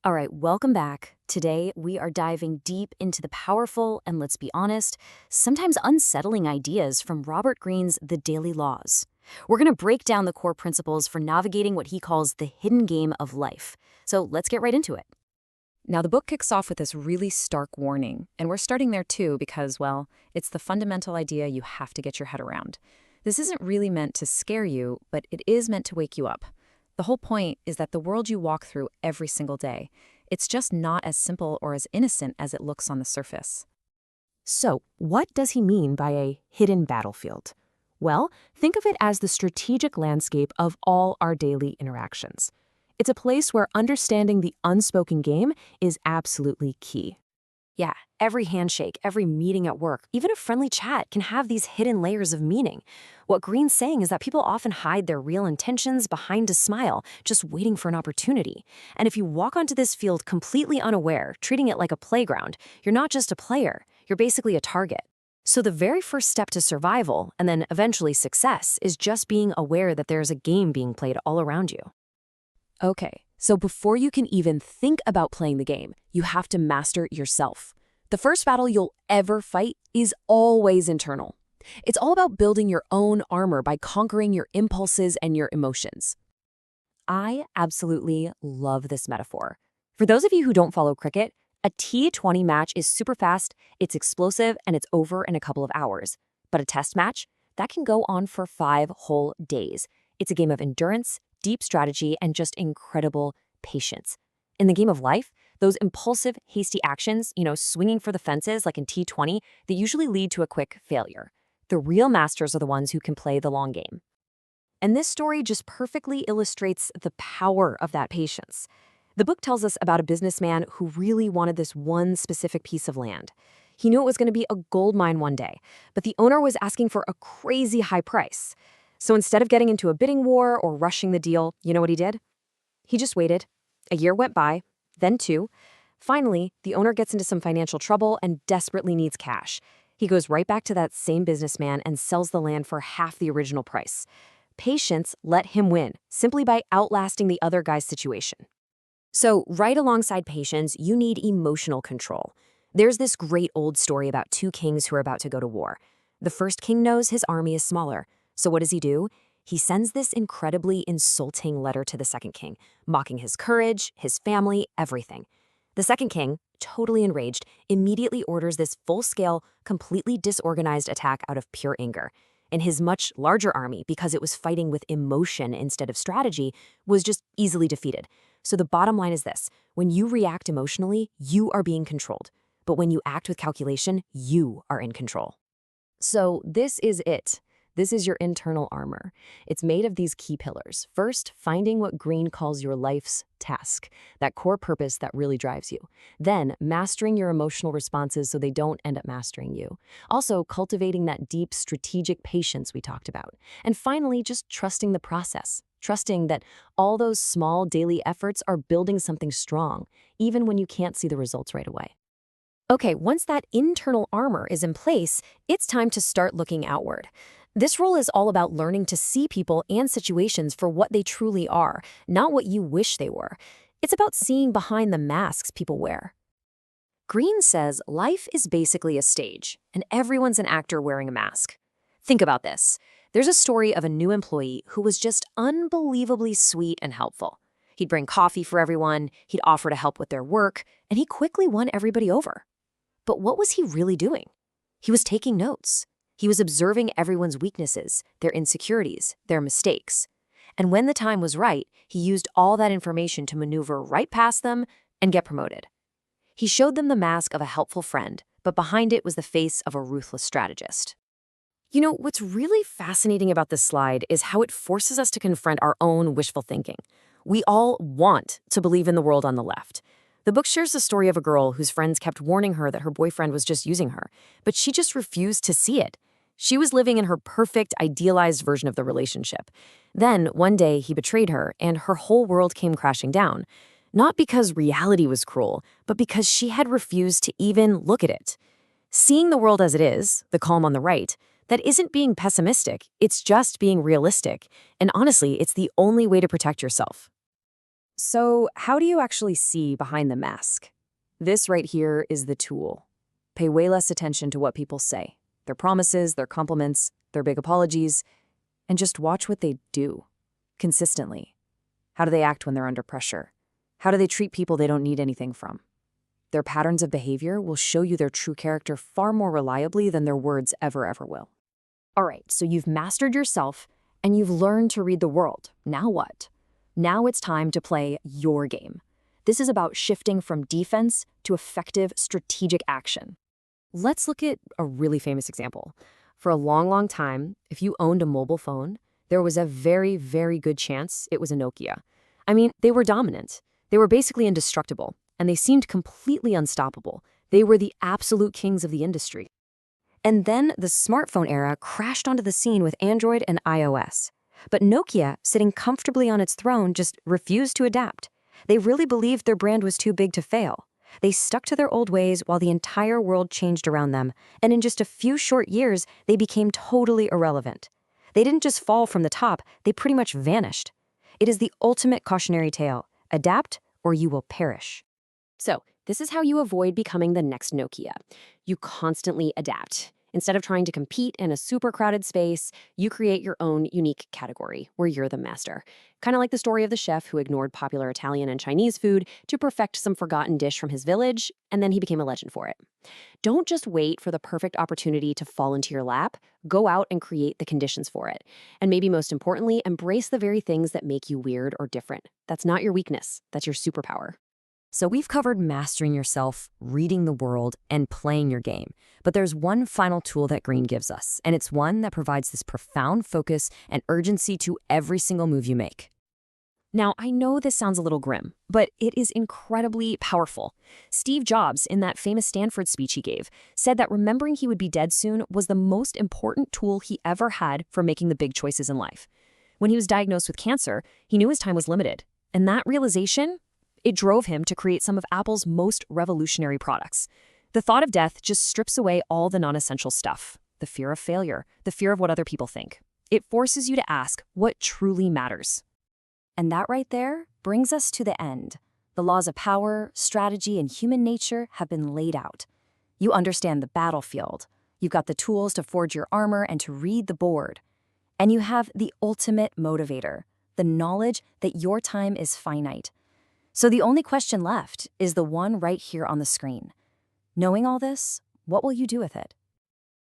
All right, welcome back. Today, we are diving deep into the powerful and, let's be honest, sometimes unsettling ideas from Robert Greene's The Daily Laws. We're going to break down the core principles for navigating what he calls the hidden game of life. So let's get right into it. Now, the book kicks off with this really stark warning, and we're starting there too because, well, it's the fundamental idea you have to get your head around. This isn't really meant to scare you, but it is meant to wake you up. The whole point is that the world you walk through every single day, it's just not as simple or as innocent as it looks on the surface. So, what does he mean by a hidden battlefield? Well, think of it as the strategic landscape of all our daily interactions. It's a place where understanding the unspoken game is absolutely key. Yeah, every handshake, every meeting at work, even a friendly chat can have these hidden layers of meaning. What Greene's saying is that people often hide their real intentions behind a smile, just waiting for an opportunity. And if you walk onto this field completely unaware, treating it like a playground, you're not just a player, you're basically a target. So the very first step to survival, and then eventually success, is just being aware that there's a game being played all around you. Okay, so before you can even think about playing the game, you have to master yourself. The first battle you'll ever fight is always internal. It's all about building your own armor by conquering your impulses and your emotions. I absolutely love this metaphor. For those of you who don't follow cricket, a T20 match is super fast, it's explosive, and it's over in a couple of hours. But a test match, that can go on for 5 whole days. It's a game of endurance, deep strategy, and just incredible patience. In the game of life, those impulsive, hasty actions, swinging for the fences like in T20, they usually lead to a quick failure. The real masters are the ones who can play the long game. And this story just perfectly illustrates the power of that patience. The book tells us about a businessman who really wanted this one specific piece of land. He knew it was going to be a gold mine one day, but the owner was asking for a crazy high price. So instead of getting into a bidding war or rushing the deal, you know what he did? He just waited. A year went by, then 2. Finally, the owner gets into some financial trouble and desperately needs cash. He goes right back to that same businessman and sells the land for half the original price. Patience let him win, simply by outlasting the other guy's situation. So, right alongside patience, you need emotional control. There's this great old story about 2 kings who are about to go to war. The first king knows his army is smaller. So what does he do? He sends this incredibly insulting letter to the second king, mocking his courage, his family, everything. The second king, totally enraged, immediately orders this full-scale, completely disorganized attack out of pure anger. And his much larger army, because it was fighting with emotion instead of strategy, was just easily defeated. So the bottom line is this: when you react emotionally, you are being controlled. But when you act with calculation, you are in control. So this is it. This is your internal armor. It's made of these key pillars. First, finding what Greene calls your life's task, that core purpose that really drives you. Then, mastering your emotional responses so they don't end up mastering you. Also, cultivating that deep strategic patience we talked about. And finally, just trusting the process. Trusting that all those small daily efforts are building something strong, even when you can't see the results right away. Okay, once that internal armor is in place, it's time to start looking outward. This role is all about learning to see people and situations for what they truly are, not what you wish they were. It's about seeing behind the masks people wear. Greene says life is basically a stage, and everyone's an actor wearing a mask. Think about this. There's a story of a new employee who was just unbelievably sweet and helpful. He'd bring coffee for everyone, he'd offer to help with their work, and he quickly won everybody over. But what was he really doing? He was taking notes. He was observing everyone's weaknesses, their insecurities, their mistakes. And when the time was right, he used all that information to maneuver right past them and get promoted. He showed them the mask of a helpful friend, but behind it was the face of a ruthless strategist. What's really fascinating about this slide is how it forces us to confront our own wishful thinking. We all want to believe in the world on the left. The book shares the story of a girl whose friends kept warning her that her boyfriend was just using her, but she just refused to see it. She was living in her perfect, idealized version of the relationship. Then, one day, he betrayed her, and her whole world came crashing down. Not because reality was cruel, but because she had refused to even look at it. Seeing the world as it is, the calm on the right, that isn't being pessimistic, it's just being realistic. And honestly, it's the only way to protect yourself. So, how do you actually see behind the mask? This right here is the tool. Pay way less attention to what people say, their promises, their compliments, their big apologies, and just watch what they do consistently. How do they act when they're under pressure? How do they treat people they don't need anything from? Their patterns of behavior will show you their true character far more reliably than their words ever will. All right, so you've mastered yourself and you've learned to read the world. Now what? Now it's time to play your game. This is about shifting from defense to effective strategic action. Let's look at a really famous example. For a long time, if you owned a mobile phone, there was a very good chance it was a Nokia. I mean, they were dominant. They were basically indestructible, and they seemed completely unstoppable. They were the absolute kings of the industry. And then the smartphone era crashed onto the scene with Android and iOS. But Nokia, sitting comfortably on its throne, just refused to adapt. They really believed their brand was too big to fail. They stuck to their old ways while the entire world changed around them, and in just a few short years, they became totally irrelevant. They didn't just fall from the top, they pretty much vanished. It is the ultimate cautionary tale. Adapt or you will perish. So, this is how you avoid becoming the next Nokia. You constantly adapt. Instead of trying to compete in a super crowded space, you create your own unique category where you're the master. Kind of like the story of the chef who ignored popular Italian and Chinese food to perfect some forgotten dish from his village, and then he became a legend for it. Don't just wait for the perfect opportunity to fall into your lap. Go out and create the conditions for it. And maybe most importantly, embrace the very things that make you weird or different. That's not your weakness. That's your superpower. So we've covered mastering yourself, reading the world, and playing your game. But there's one final tool that Greene gives us, and it's one that provides this profound focus and urgency to every single move you make. Now, I know this sounds a little grim, but it is incredibly powerful. Steve Jobs, in that famous Stanford speech he gave, said that remembering he would be dead soon was the most important tool he ever had for making the big choices in life. When he was diagnosed with cancer, he knew his time was limited. And that realization, it drove him to create some of Apple's most revolutionary products. The thought of death just strips away all the non-essential stuff. The fear of failure, the fear of what other people think. It forces you to ask what truly matters. And that right there brings us to the end. The laws of power, strategy, and human nature have been laid out. You understand the battlefield. You've got the tools to forge your armor and to read the board. And you have the ultimate motivator, the knowledge that your time is finite. So the only question left is the one right here on the screen. Knowing all this, what will you do with it?